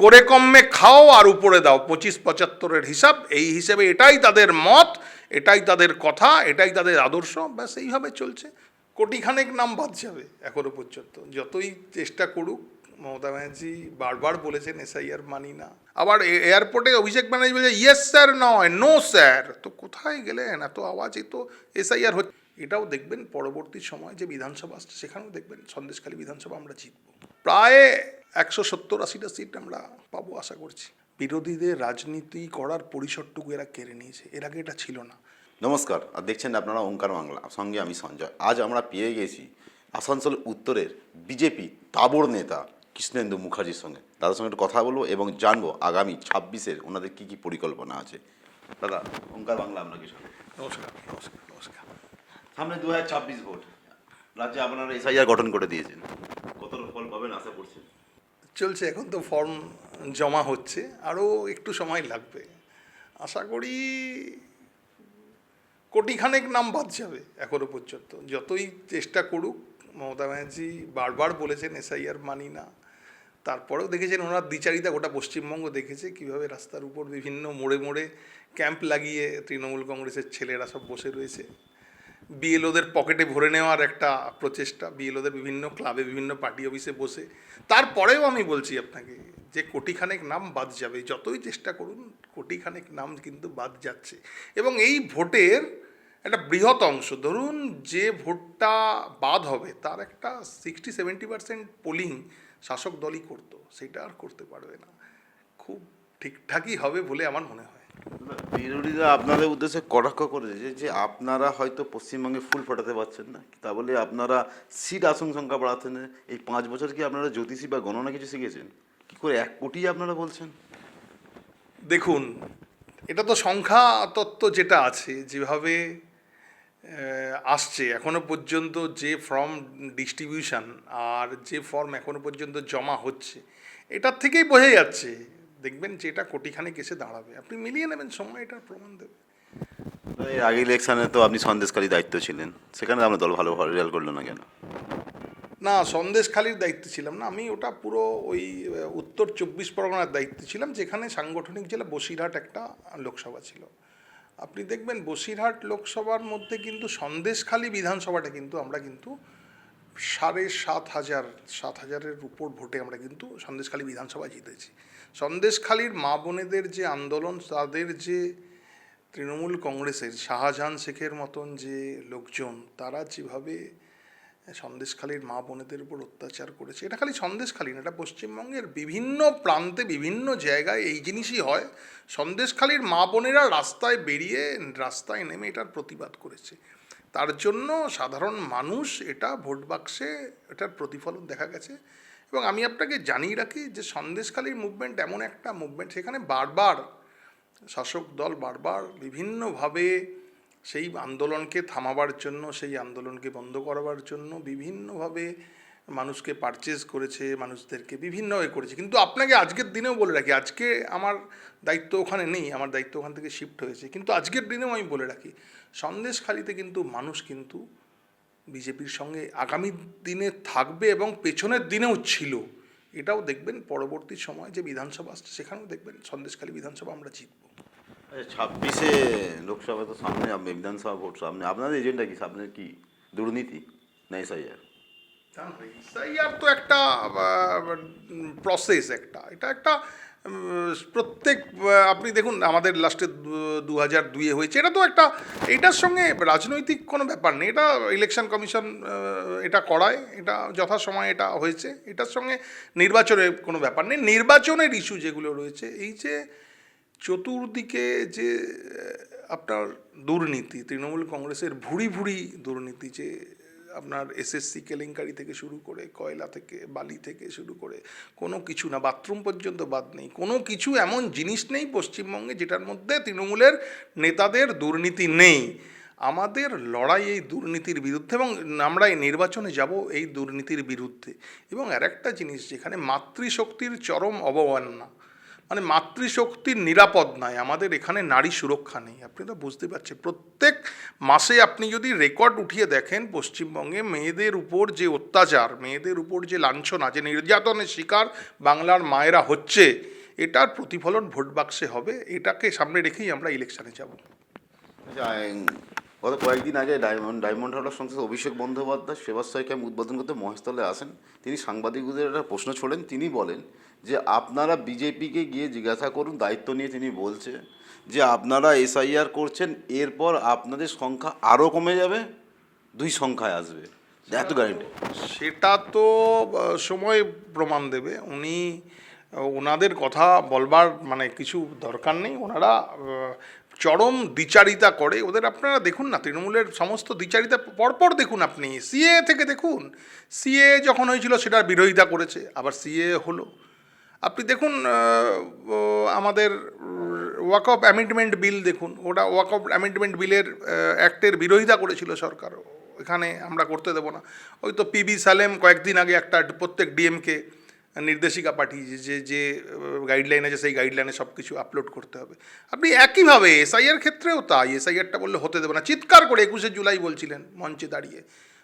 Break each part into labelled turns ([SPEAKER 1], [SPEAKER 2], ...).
[SPEAKER 1] করে কমে খাও আর উপরে দাও 25-75-এর হিসাব, এই হিসেবে এটাই তাদের মত, এটাই তাদের কথা, এটাই তাদের আদর্শ, ব্যাস এইভাবে চলছে। কোটিখানেক নাম বাদ যাবে এখনো পর্যন্ত, যতই চেষ্টা করুক। মমতা ব্যানার্জি বারবার বলেছেন এসআইআর মানি না, আবার এয়ারপোর্টে অভিষেক ব্যানার্জি বলেছে ইয়েস স্যার নয় নো স্যার, তো কোথায় গেলেন? এত আওয়াজ, এই তো এসআইআর হচ্ছে। এটাও দেখবেন পরবর্তী সময় যে বিধানসভা আসছে, সেখানেও দেখবেন সন্দেশখালী বিধানসভা আমরা জিতব, প্রায় 170-80টা সিট আমরা পাবো আশা করছি। বিরোধীদের রাজনীতি করার পরিসরটুকু এরা কেড়ে নিয়েছে, এর আগে এটা ছিল না।
[SPEAKER 2] নমস্কার, আর দেখছেন আপনারা ওঙ্কার বাংলা, সঙ্গে আমি সঞ্জয়। আজ আমরা পেয়ে গেছি আসানসোল উত্তরের বিজেপি তাবড় নেতা কৃষ্ণেন্দু মুখার্জির সঙ্গে। তাদের সঙ্গে একটু কথা বলবো এবং জানবো আগামী 26-এর ওনাদের কী কী পরিকল্পনা আছে। দাদা, ওঙ্কার বাংলা আপনাকে স্বাগত।
[SPEAKER 1] নমস্কার নমস্কার নমস্কার।
[SPEAKER 2] সামনে 2026 ভোট, রাজ্যে আপনারা এসআইআর গঠন করে দিয়েছেন, কত ফল পাবেন আশা করছেন?
[SPEAKER 1] চলছে, এখন তো ফর্ম জমা হচ্ছে, আরও একটু সময় লাগবে। আশা করি কোটিখানেক নাম বাদ যাবে এখনো পর্যন্ত, যতই চেষ্টা করুক। মমতা ব্যানার্জি বারবার বলেছেন এসআইআর মানি না, তারপরেও দেখেছেন ওনার দ্বিচারিতা গোটা পশ্চিমবঙ্গ দেখেছে, কীভাবে রাস্তার উপর বিভিন্ন মোড়ে মোড়ে ক্যাম্প লাগিয়ে তৃণমূল কংগ্রেসের ছেলেরা সব বসে রয়েছে। বিএলওদের পকেটে ভরে নেওয়ার একটা প্রচেষ্টা, বিএলওদের বিভিন্ন ক্লাবে বিভিন্ন পার্টি অফিসে বসে। তারপরেও আমি বলছি আপনাকে যে কোটিখানেক নাম বাদ যাবে, যতই চেষ্টা করুন কোটিখানেক নাম কিন্তু বাদ যাচ্ছে। এবং এই ভোটের একটা বৃহৎ অংশ, ধরুন যে ভোটটা বাদ হবে তার একটা 60-70% পোলিং শাসক দলই করতো, সেটা আর করতে পারবে না। খুব ঠিকঠাকই হবে বলে আমার মনে হয়।
[SPEAKER 2] বিরোধীরা আপনাদের উদ্দেশ্যে কটাক্ষ করেছে যে আপনারা হয়তো পশ্চিমবঙ্গে ফুল ফোটাতে পারছেন না, তা বলে আপনারা সিট আসন সংখ্যা বাড়াচ্ছেন। এই 5 বছর কি আপনারা জ্যোতিষী বা গণনা কিছু শিখেছেন? কি করে 1 কোটি আপনারা বলছেন?
[SPEAKER 1] দেখুন, এটা তো সংখ্যা তত্ত্ব যেটা আছে, যেভাবে আসছে এখনো পর্যন্ত, যে ফর্ম ডিস্ট্রিবিউশন আর যে ফর্ম এখনো পর্যন্ত জমা হচ্ছে, এটার থেকেই বোঝা যাচ্ছে। দেখবেন যে এটা কোটিখানেক এসে দাঁড়াবে, আপনি মিলিয়ে নেবেন, সময় এটার প্রমাণ দেবে।
[SPEAKER 2] এর আগে ইলেকশনে তো আপনি সন্দেশখালী দায়িত্ব ছিলেন, সেখানে আপনার দল ভালো রেজাল্ট করলো না কেন?
[SPEAKER 1] না, সন্দেশখালির দায়িত্বে ছিলাম না আমি, ওটা পুরো ওই উত্তর 24 পরগনার দায়িত্বে ছিলাম, যেখানে সাংগঠনিক জেলা বসিরহাট একটা লোকসভা ছিল। আপনি দেখবেন বসিরহাট লোকসভার মধ্যে কিন্তু সন্দেশখালী বিধানসভাটা কিন্তু আমরা কিন্তু 7,500-7,000-এর উপর ভোটে আমরা কিন্তু সন্দেশখালী বিধানসভা জিতেছি। সন্দেশখালীর মা বোনেদের যে আন্দোলন, তাদের যে তৃণমূল কংগ্রেসের শাহজাহান শেখের মতন যে লোকজন, তারা যেভাবে সন্দেশখালীর মা বোনেদের উপর অত্যাচার করেছে, এটা খালি সন্দেশখালী না, এটা পশ্চিমবঙ্গের বিভিন্ন প্রান্তে বিভিন্ন জায়গায় এই জিনিসই হয়। সন্দেশখালীর মা বোনেরা রাস্তায় বেরিয়ে, রাস্তায় নেমে এটার প্রতিবাদ করেছে। তার জন্য সাধারণ মানুষ এটা ভোট বাক্সে এটার প্রতিফলন দেখা গেছে। এবং আমি আপনাকে জানিয়ে রাখি যে সন্দেশখালীর মুভমেন্ট এমন একটা মুভমেন্ট, সেখানে বারবার শাসক দল বারবার বিভিন্নভাবে সেই আন্দোলনকে থামাবার জন্য, সেই আন্দোলনকে বন্ধ করাবার জন্য বিভিন্নভাবে মানুষকে পারচেজ করেছে, মানুষদেরকে বিভিন্নভাবে করেছে। কিন্তু আপনাকে আজকের দিনেও বলে রাখি, আজকে আমার দায়িত্ব ওখানে নেই, আমার দায়িত্ব ওখান থেকে শিফট হয়েছে, কিন্তু আজকের দিনেও আমি বলে রাখি, সন্দেশখালীতে কিন্তু মানুষ কিন্তু বিজেপির সঙ্গে আগামী দিনে থাকবে এবং পেছনের দিনেও ছিল। এটাও দেখবেন পরবর্তী সময় যে বিধানসভা আসছে, সেখানেও দেখবেন সন্দেশখালী বিধানসভা আমরা জিতব।
[SPEAKER 2] 26-এ লোকসভা তো সামনে, বিধানসভা ভোট সামনে, আপনাদের এজেন্ডা কি? সামনে কি দুর্নীতি না এসআইআর?
[SPEAKER 1] এসআইআর তো একটা প্রসেস, এটা একটা প্রত্যেক আপনি দেখুন আমাদের লাস্টে 2002-এ হয়েছে, এটা তো একটা, এইটার সঙ্গে রাজনৈতিক কোনো ব্যাপার নেই, এটা ইলেকশন কমিশন এটা করায়, এটা যথাসময়ে এটা হয়েছে, এটার সঙ্গে নির্বাচনের কোনো ব্যাপার নেই। নির্বাচনের ইস্যু যেগুলো রয়েছে, এই যে চতুর্দিকে যে আপনার দুর্নীতি, তৃণমূল কংগ্রেসের ভুরি ভুরি দুর্নীতি, যে আপনার এসএসসি কেলেঙ্কারি থেকে শুরু করে, কয়লা থেকে বালি থেকে শুরু করে কোনো কিছু না, বাথরুম পর্যন্ত বাদ নেই, কোনো কিছু এমন জিনিস নেই পশ্চিমবঙ্গে যেটার মধ্যে তৃণমূলের নেতাদের দুর্নীতি নেই। আমাদের লড়াই এই দুর্নীতির বিরুদ্ধে, এবং আমরা এই নির্বাচনে যাব এই দুর্নীতির বিরুদ্ধে। এবং আর একটা জিনিস, যেখানে মাতৃশক্তির চরম অবমাননা, মানে মাতৃশক্তির নিরাপদ নয়, আমাদের এখানে নারী সুরক্ষা নেই। আপনি তো বুঝতে পারছেন, প্রত্যেক মাসে আপনি যদি রেকর্ড উঠিয়ে দেখেন পশ্চিমবঙ্গে মেয়েদের উপর যে অত্যাচার, মেয়েদের উপর যে লাঞ্ছনা, যে নির্যাতনের শিকার বাংলার মায়েরা হচ্ছে, এটার প্রতিফলন ভোট বাক্সে হবে। এটাকে সামনে রেখেই আমরা ইলেকশনে যাব।
[SPEAKER 2] গত কয়েকদিন আগে ডায়মন্ড হারবার সংসদ অভিষেক বন্দ্যোপাধ্যায় সেবাশ্রয় ক্যাম্প উদ্বোধন করতে মহেশতলে আসেন। তিনি সাংবাদিকদের একটা প্রশ্ন ছোড়েন। তিনি বলেন যে আপনারা বিজেপিকে গিয়ে জিজ্ঞাসা করুন, দায়িত্ব নিয়ে তিনি বলছে যে আপনারা এসআইআর করছেন, এরপর আপনাদের সংখ্যা আরও কমে যাবে, 2 সংখ্যায় আসবে, এত গ্যারেন্টি।
[SPEAKER 1] সেটা তো সময় প্রমাণ দেবে। ওনাদের কথা বলবার মানে কিছু দরকার নেই। ওনারা চরম দ্বিচারিতা করে ওদের। আপনারা দেখুন না, তৃণমূলের সমস্ত দ্বিচারিতা পরপর দেখুন। আপনি সিএ থেকে দেখুন, সিএ যখন হয়েছিল সেটার বিরোধিতা করেছে, আবার সিএ হলো। আপনি দেখুন আমাদের ওয়াকফ অ্যামেন্ডমেন্ট বিল দেখুন, ওটা ওয়াকফ অ্যামেন্ডমেন্ট বিলের অ্যাক্টের বিরোধিতা করেছিল সরকার, এখানে আমরা করতে দেবো না। ওই তো পিবি সালেম কয়েকদিন আগে একটা প্রত্যেক ডিএমকে নির্দেশিকা পাঠিয়েছে যে যে গাইডলাইন আছে সেই গাইডলাইনে সব কিছু আপলোড করতে হবে। আপনি একইভাবে এসআইআর ক্ষেত্রেও তাই, এসআইআরটা বললে হতে দেবে না, চিৎকার করে 21শে জুলাই বলছিলেন মঞ্চে দাঁড়িয়ে।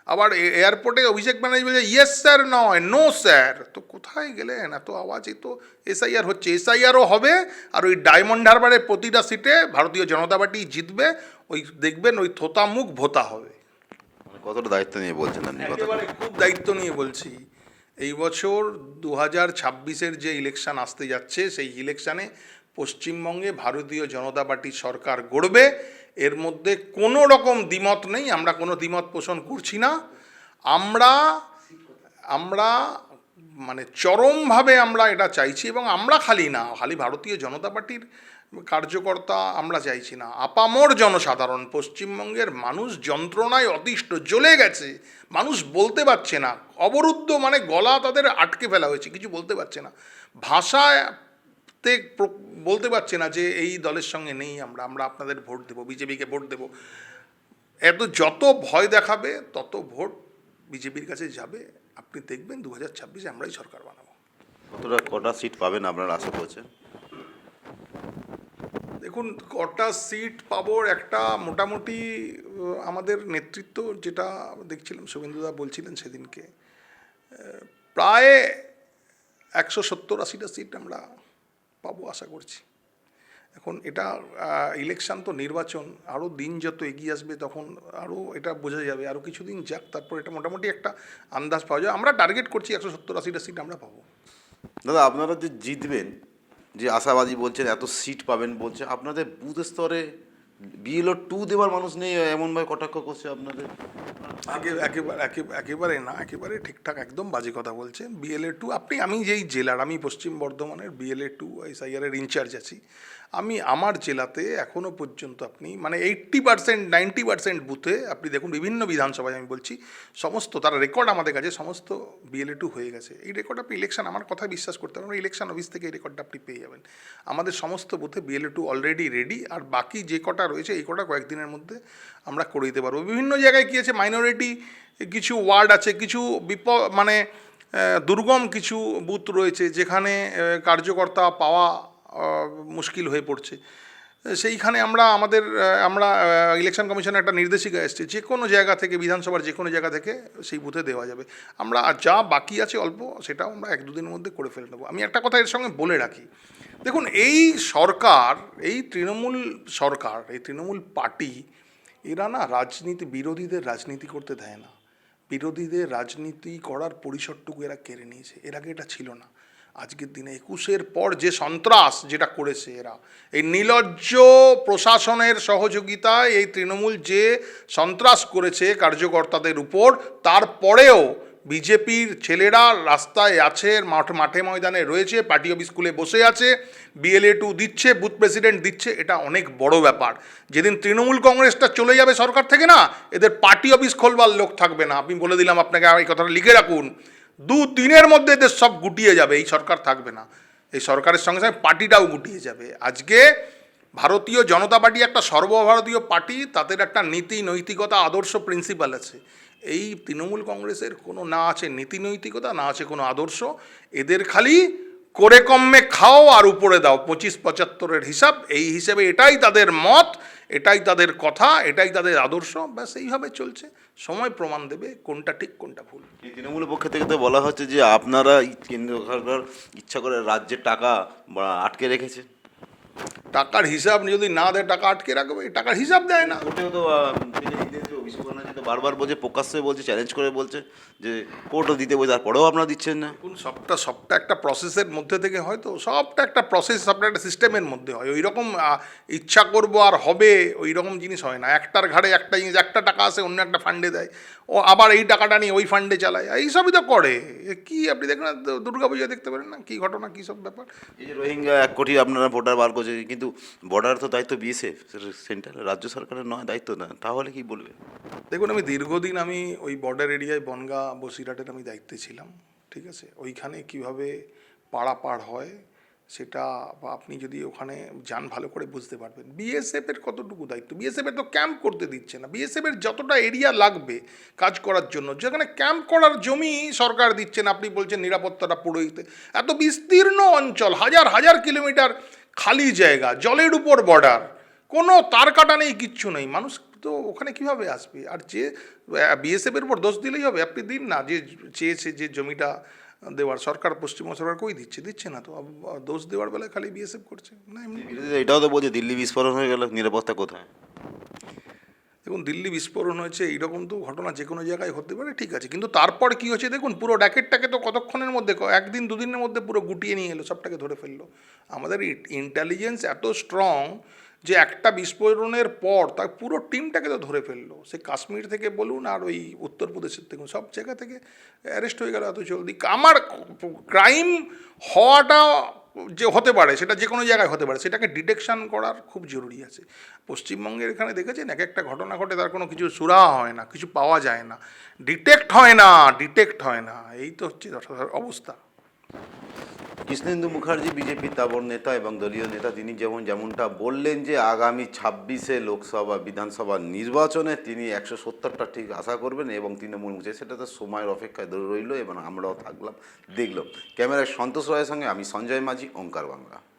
[SPEAKER 1] আবার এয়ারপোর্টে অভিষেক ব্যানার্জি বলছে ইয়েস স্যার নয়, নো স্যার। তো কোথায় গেলেন? এত আওয়াজ, এই তো এসআইআর হচ্ছে, এসআইআরও হবে। আর ওই ডায়মন্ড হারবারের প্রতিটা সিটে ভারতীয় জনতা পার্টি জিতবে। ওই দেখবেন ওই থোতা মুখ ভোতা হবে।
[SPEAKER 2] কতটা দায়িত্ব নিয়ে বলছেন আপনি?
[SPEAKER 1] একেবারে খুব দায়িত্ব নিয়ে বলছি। এই বছর 2026-এর যে ইলেকশন আসতে যাচ্ছে, সেই ইলেকশানে পশ্চিমবঙ্গে ভারতীয় জনতা পার্টির সরকার গড়বে। এর মধ্যে কোনো রকম দ্বিমত নেই, আমরা কোনো দ্বিমত পোষণ করছি না। আমরা মানে চরমভাবে আমরা এটা চাইছি, এবং আমরা খালি ভারতীয় জনতা পার্টির কার্যকর্তা আমরা চাইছি না, আপামর জনসাধারণ, পশ্চিমবঙ্গের মানুষ যন্ত্রণায় অতিষ্ঠ, জ্বলে গেছে। মানুষ বলতে পারছে না, অবরুদ্ধ, মানে গলা তাদের আটকে ফেলা হয়েছে, কিছু বলতে পারছে না, ভাষাতে বলতে পারছে না যে এই দলের সঙ্গে নেই আমরা আপনাদের ভোট দেবো, বিজেপিকে ভোট দেবো। যত ভয় দেখাবে তত ভোট বিজেপির কাছে যাবে। আপনি দেখবেন 2026-এ আমরাই সরকার বানাবো।
[SPEAKER 2] কটা সিট পাবেন আপনারা আশা করছেন?
[SPEAKER 1] দেখুন, কটা সিট পাবো একটা মোটামুটি আমাদের নেতৃত্ব যেটা দেখছিলাম, শুভেন্দুদা বলছিলেন সেদিনকে, প্রায় 170-80টা সিট আমরা পাবো আশা করছি। এখন এটা ইলেকশন তো, নির্বাচন, আরও দিন যত এগিয়ে আসবে তখন আরও এটা বোঝা যাবে। আরও কিছুদিন যাক, তারপর এটা মোটামুটি একটা আন্দাজ পাওয়া যায়। আমরা টার্গেট করছি 170-80টা সিট আমরা পাবো।
[SPEAKER 2] দাদা, আপনারা যে জিতবেন, যে আশাবাদী বলছেন, এত সিট পাবেন বলছে, আপনাদের বুথ স্তরে BLO 2 দেওয়ার মানুষ নেই, এমনভাবে কটাক্ষ করছে আপনাদের।
[SPEAKER 1] একেবারে না, একেবারে ঠিকঠাক, একদম বাজে কথা বলছেন। BLA 2, আমি যেই জেলার, আমি পশ্চিম বর্ধমানের BLA 2 এসআইআরের ইনচার্জ আছি, আমার জেলাতে এখনও পর্যন্ত আপনি মানে 80% 90% বুথে আপনি দেখুন, বিভিন্ন বিধানসভায় আমি বলছি, সমস্ত তার রেকর্ড আমাদের কাছে, সমস্ত BLA 2 হয়ে গেছে। এই রেকর্ড আপনি ইলেকশন, আমার কথা বিশ্বাস করতে পারেন, ইলেকশন অফিস থেকে এই রেকর্ডটা আপনি পেয়ে যাবেন। আমাদের সমস্ত বুথে BLA 2 অলরেডি রেডি, আর বাকি যে কটা রয়েছে এই কটা কয়েকদিনের মধ্যে আমরা করে দিতে পারবো। বিভিন্ন জায়গায় কী আছে, মাইনরিটি কিছু ওয়ার্ড আছে, কিছু মানে দুর্গম কিছু বুথ রয়েছে যেখানে কার্যকর্তা পাওয়া মুশকিল হয়ে পড়ছে। সেইখানে আমরা ইলেকশন কমিশনের একটা নির্দেশিকা এসছে, যে কোনো জায়গা থেকে, বিধানসভার যে কোনো জায়গা থেকে সেই বুথে দেওয়া যাবে। আমরা যা বাকি আছে অল্প, সেটাও আমরা 1-2 দিনের মধ্যে করে ফেলে নেবো। আমি একটা কথা এর সঙ্গে বলে রাখি, দেখুন, এই সরকার, এই তৃণমূল সরকার, এই তৃণমূল পার্টি, এরা না বিরোধীদের রাজনীতি করতে দেয় না। বিরোধীদের রাজনীতি করার পরিসরটুকু এরা কেড়ে নিয়েছে। এর আগে এটা ছিল না। আজকের দিনে 21-এর পর যে সন্ত্রাস যেটা করেছে এরা, এই নির্লজ্জ প্রশাসনের সহযোগিতায় এই তৃণমূল যে সন্ত্রাস করেছে কার্যকর্তাদের উপর, তারপরেও বিজেপির ছেলেরা রাস্তায় আছে, মাঠে ময়দানে রয়েছে, পার্টি অফিস স্কুলে বসে আছে, BLA 2 দিচ্ছে, বুথ প্রেসিডেন্ট দিচ্ছে। এটা অনেক বড় ব্যাপার। যেদিন তৃণমূল কংগ্রেসটা চলে যাবে সরকার থেকে, না, এদের পার্টি অফিস খোলবার লোক থাকবে না। আমি বলে দিলাম আপনাকে, এই কথাটা লিখে রাখুন, 2-3 মধ্যে এদের সব গুটিয়ে যাবে, এই সরকার থাকবে না। এই সরকারের সঙ্গে সঙ্গে পার্টিটাও গুটিয়ে যাবে। আজকে ভারতীয় জনতা পার্টি একটা সর্বভারতীয় পার্টি, তাদের একটা নীতি, নৈতিকতা, আদর্শ, প্রিন্সিপাল আছে। এই তৃণমূল কংগ্রেসের কোনো না আছে নীতি নৈতিকতা, না আছে কোনো আদর্শ। এদের খালি করে কমে খাও আর উপরে দাও 25-75-এর হিসাব, এই হিসেবে এটাই তাদের মত, এটাই তাদের কথা, এটাই তাদের আদর্শ, ব্যাস এইভাবে চলছে। সময় প্রমাণ দেবে কোনটা ঠিক কোনটা ভুল।
[SPEAKER 2] এই তৃণমূলের পক্ষ থেকে তো বলা হচ্ছে যে আপনারা কেন্দ্র সরকার ইচ্ছা করে রাজ্যের টাকা আটকে রেখেছে।
[SPEAKER 1] টাকার হিসাব যদি না দেয় টাকা আটকে রাখবে, টাকার হিসাব দেয় না।
[SPEAKER 2] কোর্টেও তো অভিষেক ব্যানার্জি তো বারবার বলছে, প্রকাশ্যে বলছে, চ্যালেঞ্জ করে বলছে যে কোর্টও দিতে বলছে, তারপরেও আপনারা দিচ্ছেন না।
[SPEAKER 1] দেখুন, সবটা একটা প্রসেসের মধ্যে থেকে হয়, তো সবটা একটা প্রসেস, সবটা একটা সিস্টেমের মধ্যে হয়। ওই রকম ইচ্ছা করবো আর হবে ওই রকম জিনিস হয় না। একটার ঘাড়ে একটা জিনিস, একটা টাকা আসে অন্য একটা ফান্ডে দেয়, ও আবার এই টাকাটা নিয়ে ওই ফান্ডে চালায়, এইসবই তো করে। কি আপনি দেখেন না, দুর্গা পূজা দেখতে পারেন না কী ঘটনা, কী সব ব্যাপার।
[SPEAKER 2] এই যে রোহিঙ্গা 1 কোটি আপনারা ভোটার বার করছে, কিন্তু বর্ডার তো দায়িত্ব বিএসএফ, সেন্ট্রাল রাজ্য সরকারের নয় দায়িত্ব না, তাহলে কি বলবেন?
[SPEAKER 1] দেখুন, আমি দীর্ঘদিন আমি ওই বর্ডার এরিয়ায় বনগাঁ বসিরহাটের আমি দায়িত্বে ছিলাম, ঠিক আছে। ওইখানে কিভাবে পারাপার হয় সেটা বা আপনি যদি ওখানে যান ভালো করে বুঝতে পারবেন। বিএসএফের কতটুকু দায়িত্ব, বিএসএফের তো ক্যাম্প করতে দিচ্ছে না। বিএসএফের যতটা এরিয়া লাগবে কাজ করার জন্য, যেখানে ক্যাম্প করার জমি সরকার দিচ্ছে না, আপনি বলছেন নিরাপত্তাটা পুরো দিতে। এত বিস্তীর্ণ অঞ্চল, হাজার হাজার কিলোমিটার খালি জায়গা, জলের উপর বর্ডার, কোনো তার কাটা নেই, কিচ্ছু নেই, মানুষ তো ওখানে কিভাবে আসবে? আর যে বিএসএফের উপর দোষ দিলেই হবে? আপনি দিন না, যে চেয়েছে যে জমিটা দেওয়ার, সরকার পশ্চিমবঙ্গ সরকার কই দিচ্ছে না তো, দোষ দেওয়ার বেলায় খালি বিএসএফ করছে না। এমনি
[SPEAKER 2] বিরোধীরা এটাও তো বলছে দিল্লি বিস্ফোরণ হয়ে গেল, নিরাপত্তা কোথায়?
[SPEAKER 1] দেখুন, দিল্লি বিস্ফোরণ হয়েছে, এইরকম তো ঘটনা যে কোনো জায়গায় হতে পারে, ঠিক আছে, কিন্তু তারপর কি হচ্ছে দেখুন, পুরো র্যাকেটটাকে তো কতক্ষণের মধ্যে, একদিন দুদিনের মধ্যে পুরো গুটিয়ে নিয়ে এলো, সবটাকে ধরে ফেললো। আমাদের ইন্টেলিজেন্স এত স্ট্রং যে একটা বিস্ফোরণের পর তার পুরো টিমটাকে তো ধরে ফেললো। সে কাশ্মীর থেকে বলুন আর ওই উত্তরপ্রদেশের থেকে, সব জায়গা থেকে অ্যারেস্ট হয়ে গেল এত জলদি। আমার ক্রাইম হওয়াটা যে হতে পারে, সেটা যে কোনো জায়গায় হতে পারে, সেটাকে ডিটেকশন করার খুব জরুরি আছে। পশ্চিমবঙ্গের এখানে দেখেছেন এক একটা ঘটনা ঘটে, তার কোনো কিছু সুরাহা হয় না, কিছু পাওয়া যায় না, ডিটেক্ট হয় না, এই তো হচ্ছে অবস্থা।
[SPEAKER 2] কৃষ্ণেন্দু মুখার্জি বিজেপির তাবর নেতা এবং দলীয় নেতা, তিনি যেমনটা বললেন যে আগামী 26-এ লোকসভা বিধানসভা নির্বাচনে তিনি 170টা ঠিক আশা করবেন এবং তৃণমূল মুছে, সেটা তো সময়ের অপেক্ষায় রইল এবং আমরাও থাকলাম, দেখলাম। ক্যামেরায় সন্তোষ রায়ের সঙ্গে আমি সঞ্জয় মাঝি, ওঙ্কার বাংলা।